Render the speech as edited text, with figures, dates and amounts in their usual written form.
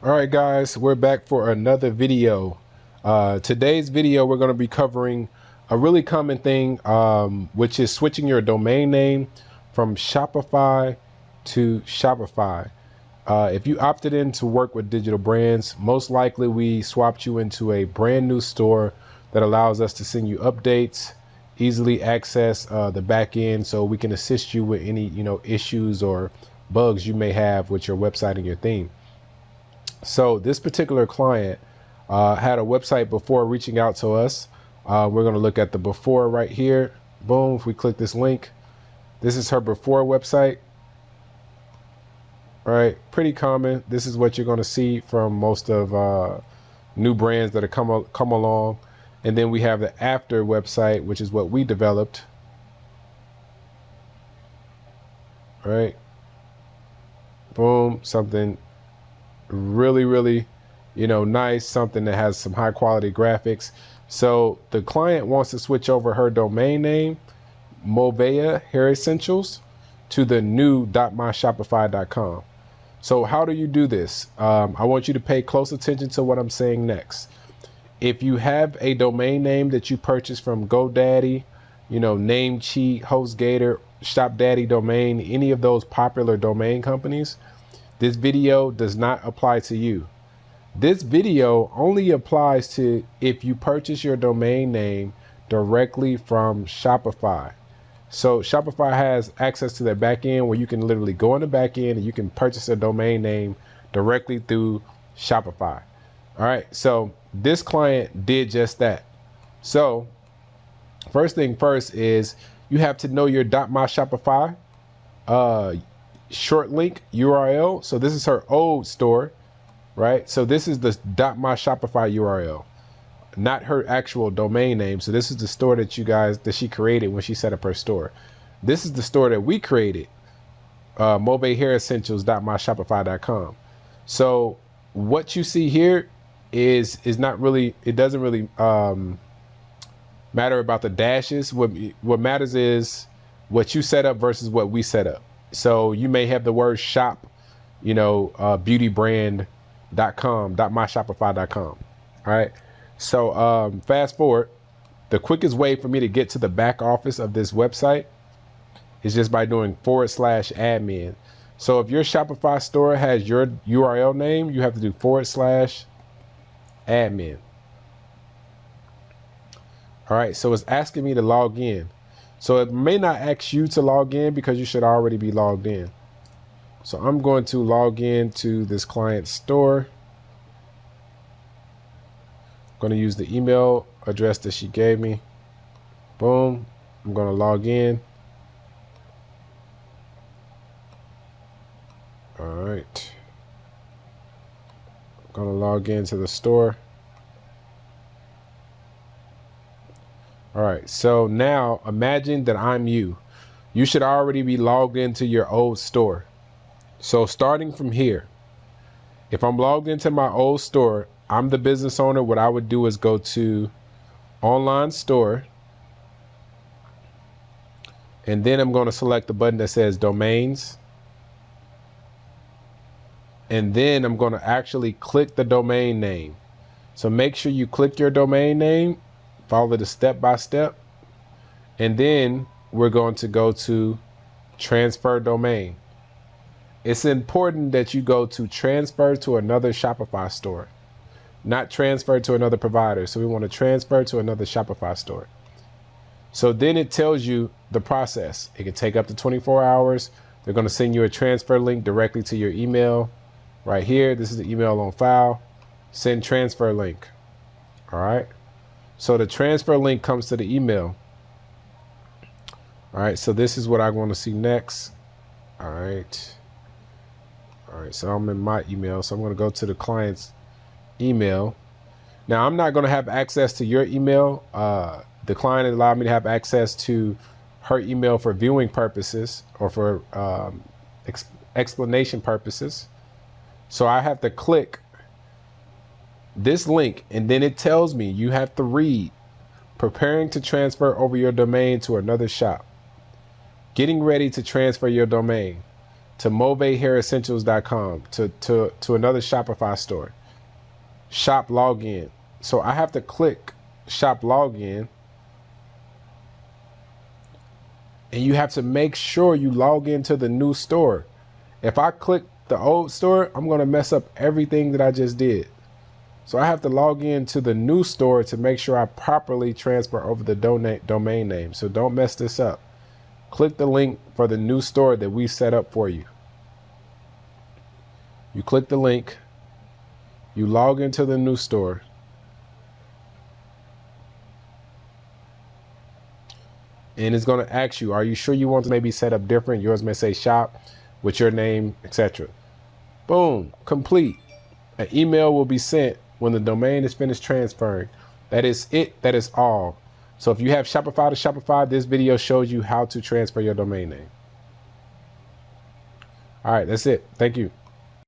All right, guys, we're back for another video. Today's video, we're going to be covering a really common thing, which is switching your domain name from Shopify to Shopify. If you opted in to work with Digital Brandz, most likely we swapped you into a brand new store that allows us to send you updates, easily access the back end so we can assist you with any issues or bugs you may have with your website and your theme. So this particular client had a website before reaching out to us. We're going to look at the before right here. Boom. If we click this link, this is her before website. All right. Pretty common. This is what you're going to see from most of new brands that have come along. And then we have the after website, which is what we developed. All right. Boom. Something really nice, something that has some high quality graphics. So the client wants to switch over her domain name, Movea Hair Essentials, to the new .myshopify.com. So how do you do this? I want you to pay close attention to what I'm saying next. If you have a domain name that you purchased from GoDaddy, Namecheap, HostGator, ShopDaddy Domain, any of those popular domain companies, this video does not apply to you. This video only applies to if you purchase your domain name directly from Shopify. So Shopify has access to their back end where you can literally go in the back end and you can purchase a domain name directly through Shopify. All right, so this client did just that. So first thing first is you have to know your .myshopify short link URL. So this is her old store, right? So this is the .myshopify URL, not her actual domain name. So this is the store that she created when she set up her store. This is the store that we created, Movea Hair Essentials .myshopify.com. So what you see here is not really, it doesn't really matter about the dashes. What matters is what you set up versus what we set up. So you may have the word shop, beautybrand.com, .myshopify.com. All right. So fast forward, the quickest way for me to get to the back office of this website is just by doing /admin. So if your Shopify store has your URL name, you have to do /admin. All right. So it's asking me to log in. So it may not ask you to log in because you should already be logged in. So I'm going to log in to this client store. I'm going to use the email address that she gave me. Boom. I'm going to log in. All right. I'm going to log into the store. All right, so now imagine that I'm you. You should already be logged into your old store. So starting from here, if I'm logged into my old store, I'm the business owner. What I would do is go to online store. And then I'm going to select the button that says domains. And then I'm going to actually click the domain name. So make sure you click your domain name. Follow the step by step, and then we're going to go to transfer domain. It's important that you go to transfer to another Shopify store, not transfer to another provider. So we want to transfer to another Shopify store. So then it tells you the process. It can take up to 24 hours. They're going to send you a transfer link directly to your email right here. This is the email on file. Send transfer link. All right. So the transfer link comes to the email. All right, so this is what I want to see next. All right, so I'm in my email. So I'm going to go to the client's email. Now, I'm not going to have access to your email. The client allowed me to have access to her email for viewing purposes or for explanation purposes. So I have to click this link, and then it tells me you have to read preparing to transfer over your domain to another shop, getting ready to transfer your domain. to MoveHairEssentials.com, to another Shopify store. Shop login. So I have to click shop login, and you have to make sure you log into the new store. If I click the old store, I'm going to mess up everything that I just did. So I have to log into the new store to make sure I properly transfer over the domain name. So don't mess this up. Click the link for the new store that we set up for you. You click the link, you log into the new store, and it's going to ask you, are you sure you want to maybe set up different? Yours may say shop with your name, etc. Boom, complete. An email will be sent when the domain is finished transferring. That is it. That is all. So if you have Shopify to Shopify, this video shows you how to transfer your domain name. All right, that's it. Thank you.